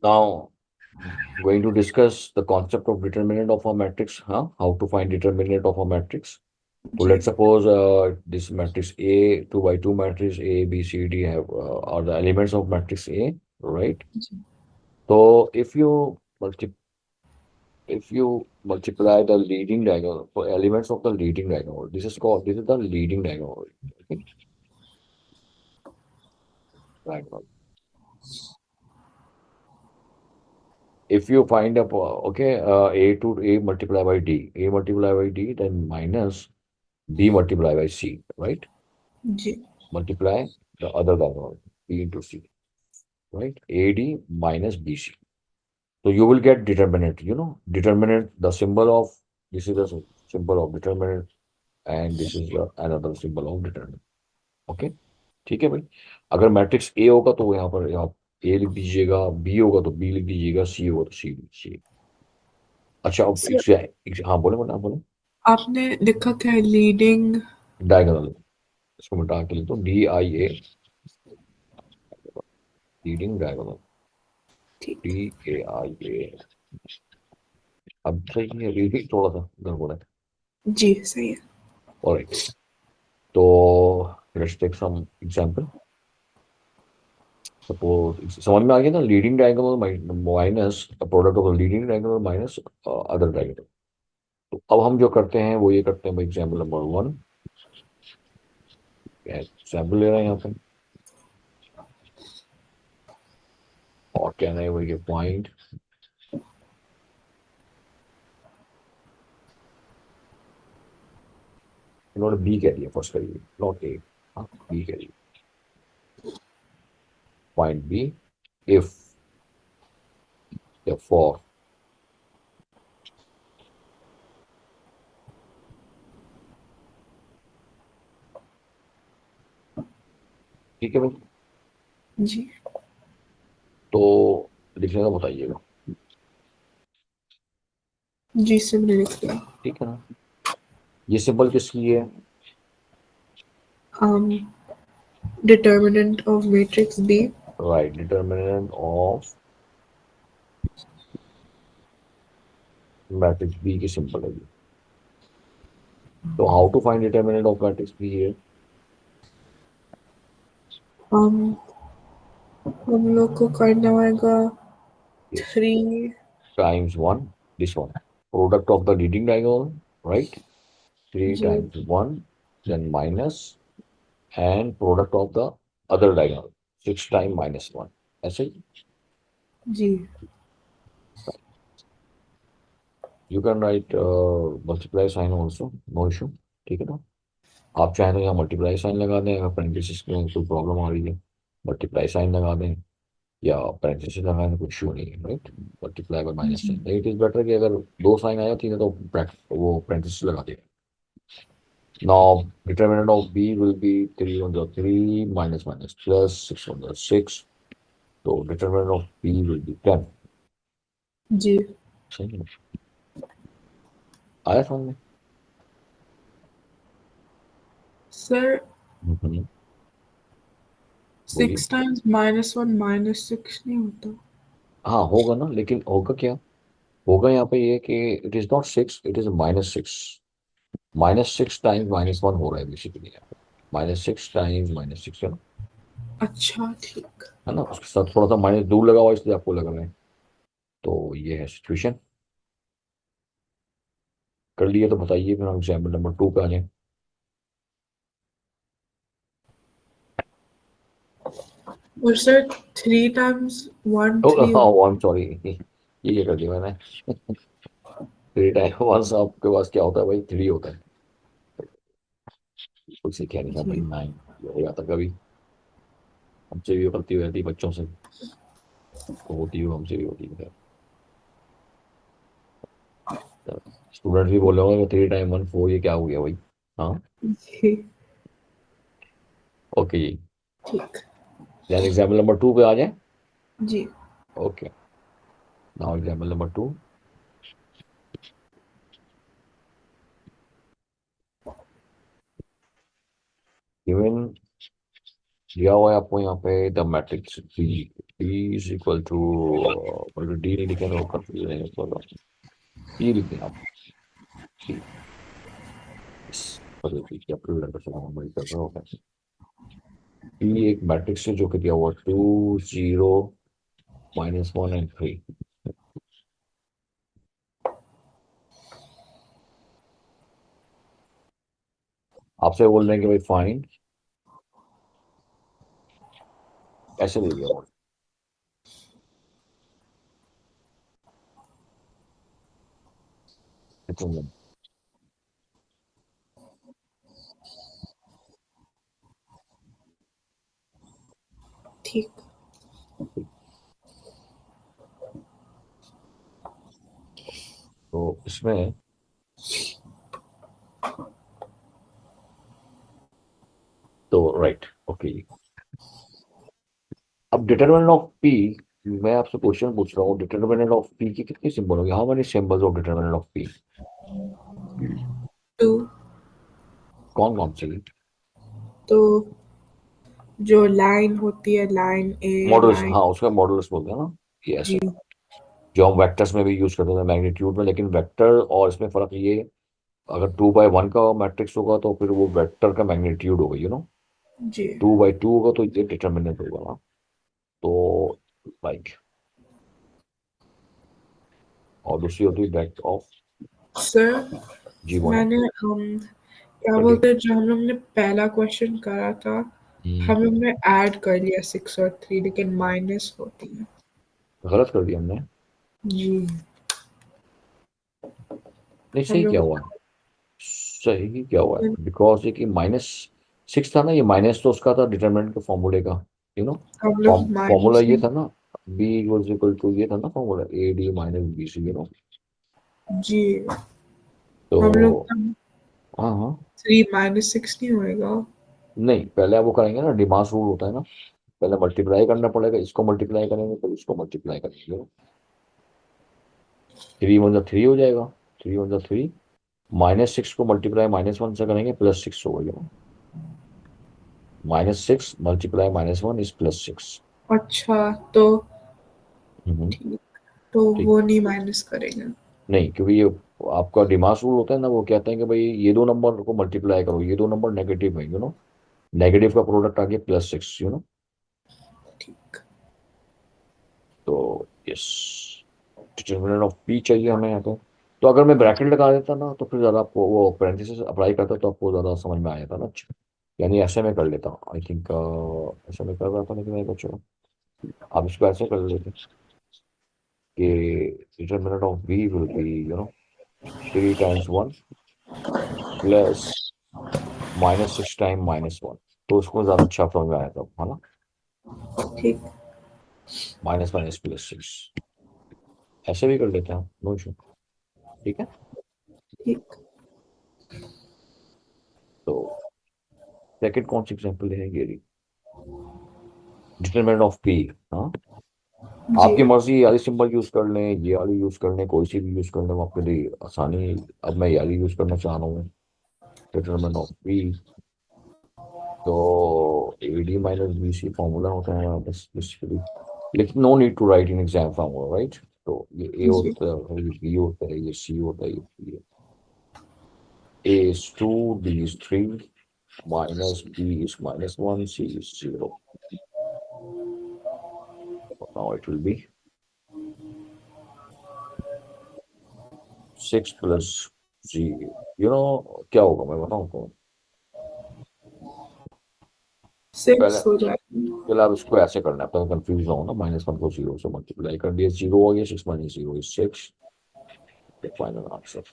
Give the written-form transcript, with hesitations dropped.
Now, going to discuss the concept of determinant of a matrix, huh? How to find determinant of a matrix. So जी let's suppose this matrix A, 2 by 2 matrix A, B, C, D have are the elements of matrix A, right? जी So if you multiply the leading diagonal for elements of the leading diagonal, this is the leading diagonal. Okay, diagonal. If you find up A to A multiplied by D, A multiplied by D, then minus B multiplied by C, right? जी Multiply the other diagonal, B into C, right? AD minus BC. So you will get determinant, determinant, the symbol of, this is the symbol of determinant, and this is another symbol of determinant. Okay, ठीक है भाई। अगर matrix A होगा तो यहाँ पर आप ए लिख दीजिएगा, बी होगा तो बी लिख दीजिएगा, सी होगा तो सी लिख दीजिएगा। अच्छा, अब सर हाँ बोले बोले, हाँ बोले। आपने लिखा क्या है लीडिंग डायगोनल, इसको मिटा के लिख दो, DIA, लीडिंग डायगोनल, ठीक DAIA। अब सही है, रीडिंग थोड़ा सा गड़बड़ है। जी सही है ऑलराइट, तो let's take some example. Suppose समझ में आ गया ना, leading diagonal minus product of leading diagonal minus other diagonal. तो अब हम जो करते हैं वो ये करते हैं भाई, एग्जाम्पल नंबर वन, एग्जाम्पल ले रहे हैं यहाँ पे, और कहना है वही पॉइंट, इन्होंने बी कह दिया, फर्स्ट करिए, नॉट ए, हाँ बी करिए, पॉइंट बी, इफ या फॉर, ठीक है भाई। जी तो लिखने का बताइएगा, जी से मैंने लिख लिया ठीक है ना। ये सिंबल किसकी है? Determinant of matrix B right, determinant of matrix B की सिंबल है ये। तो how to find determinant of matrix B है? हम लोग को करना होगा yes, three times one, this one, product of the leading diagonal, right, 3 जी times 1, then minus, and product of the other diagonal, 6 times minus 1, ऐसे ही। जी You can write multiply sign also, no issue, ठीक है ना। आप चाहें तो यहाँ multiply sign लगा दें, अगर पेरेंथेसिस में कोई प्रॉब्लम आ रही है मल्टीप्लाई साइन लगा दें, या पेरेंथेसिस लगाएं तो कोई इशू नहीं है, राइट। मल्टीप्लाई बाय माइनस जी साइन, इट इज बेटर कि अगर दो साइन आ जाती है तो वो पेरेंथेसिस लगा देगा। Now, determinant of B will be 3 on the 3 minus minus plus 6 on the 6. So, determinant of B will be 10. जी सही है, आया समझ में? सर हम्म, बोलिए। 6 टाइम्स -1 -6 नहीं होता हाँ होगा ना, लेकिन होगा क्या, होगा यहाँ पे ये कि it is not 6, it is -6, -6 times -1 हो रहा है बेसिकली, -6 टाइम्स -6 अच्छा ठीक है ना, उसके साथ थोड़ा सा माइनस दूर लगा हुआ इसलिए आपको लग रहा है। तो ये है सिचुएशन। कर लिया तो बताइए, फिर हम एग्जाम्पल नंबर 2 पे आ जाए। और सर 3 टाइम्स 1 ओ 3 हाँ, आई एम सॉरी, ये क्या कर दिया मैंने, 3 टाइम 1 आपके पास क्या होता है भाई, 3 होता है। उसे क्या नहीं था भाई, जी 9 हो जाता कभी, हमसे भी गलती हो जाती है बच्चों से, तो होती है, हमसे भी होती है। स्टूडेंट भी बोल रहे होंगे 3 टाइम 1 4, ये क्या हो गया भाई। हाँ, जी ओके जी। ठीक देन एग्जाम्पल नंबर 2 पे आ जाए। जी okay, now example number 2, given दिया हुआ है आपको यहाँ पे the matrix D, D is equal to, D नहीं लिखे तो कंफ्यूजन है थोड़ा, ई लिखे आप, ई, इस पर देखिए आपको लगा चला मैं कर रहा हूँ, ई एक मैट्रिक्स है जो कि दिया हुआ 2 0 -1 एंड 3। आपसे बोल रहे हैं कि भाई फाइंड, ऐसे दे दिया हुआ है। ठीक। तो इसमें तो राइट ओके, अब डिटरमिनेंट ऑफ पी, मैं आपसे क्वेश्चन पूछ रहा हूँ, डिटरमिनेंट ऑफ पी की कितनी सिंबल होगी, how many symbols of determinant of P, 2। कौन कौन सी, तो जो लाइन होती है, लाइन ए, मॉडुलस, लाइन हाँ उसका मॉडुलस बोलते हैं ना, ये ऐसे जी। जो हम वेक्टर्स में भी यूज करते थे मैग्नीट्यूड में, लेकिन वेक्टर और इसमें फर्क ये, अगर 2/1 का मैट्रिक्स होगा तो फिर वो वेक्टर का मैग्नीट्यूड होगा, 2/2 होगा तो ये डिटरमिनेंट होगा ना, तो लाइक, और दूसरी होती है वेक्ट ऑफ, सर, जी बोले, मैंने क्या करिए। बोलते हैं, जो हम लोग ने पहला क्वेश्चन करा था, हम लोग ने ऐड कर लिया 6 और 3, लेकिन माइनस होती है। गलत कर दिया हमने, जी। नहीं हम सही क्या लोग हुआ है, सही क्या हुआ है, बिकॉज ये कि -6 था ना, ये माइनस तो उसका था डिटरमिनेंट के फॉर्मूले का, यू नो हम लोग फॉर्मूला माइनस ये था ना, बी वॉज इक्वल टू, ये था ना formula, A D minus B C, जी। हम लोग तो हाँ हाँ, 3 - 6 नहीं होएगा। नहीं पहले आप वो करेंगे ना, डिमास रूल होता है ना, पहले मल्टीप्लाई करना पड़ेगा, इसको मल्टीप्लाई करेंगे फिर इसको मल्टीप्लाई करेंगे, 3 × 1 = 3 हो जाएगा, 3 × 1 = 3, -6 को मल्टीप्लाई -1 से करेंगे +6 होगा, -6 × -1 इज +6। अच्छा, तो ठीक, ठीक, तो वो नहीं माइनस करेंगे। नहीं क्योंकि ये आपका डिमास रूल होता है ना, वो कहते हैं कि भाई ये दो नंबर को मल्टीप्लाई करो, ये दो नंबर नेगेटिव है, नेगेटिव का प्रोडक्ट आ गया +6, ठीक। तो यस, डिटरमिनेंट ऑफ पी चाहिए हमें यहाँ तो अगर मैं ब्रैकेट लगा देता ना तो फिर ज़्यादा आपको वो पेरेंथेसिस अप्लाई करता तो आपको ज़्यादा समझ में आ जाता ना, अच्छा, यानी ऐसे में कर लेता, आई थिंक ऐसे में कर रहा था, लेकिन नहीं बच्चों, आप इसको ऐसे कर लेते कि determinant of B will be 3 × 1 plus -6 time -1, तो उसको ज़्यादा अच्छा समझ में आया था, है ना, ठीक। माइनस माइनस +6, ऐसे भी कर लेते हैं, नो इशू, ठीक है। ठीक। तो सेकंड कौन सी एग्जाम्पल है, ये डिटरमिनेंट ऑफ पी, हाँ जी। आपकी मर्जी, ये वाली सिंबल यूज कर लें, ये वाली यूज कर लें, कोई सी भी यूज कर लें, वो आपके लिए आसानी, अब मैं ये वाली यूज करना चाह रहा हूँ, डिटरमिनेंट ऑफ पी, तो A D minus B C formula होता है बस बेसिकली, लेकिन no need to write in exam formula, right, तो ये ए जी। होता है, ये बी होता है, ये सी होता है, ये A is 2, B is 3, minus B is -1, C is 0. Now it will be 6 plus G. क्या होगा मैं बताऊँ आपको, 6 पहले हो जाएगा। पहले आप इसको ऐसे करना है, पहले कंफ्यूज ना हो ना, -1 को 0 से मल्टीप्लाई कर दिया, 0 हो गया, 6 - 0 is 6, फाइनल आंसर।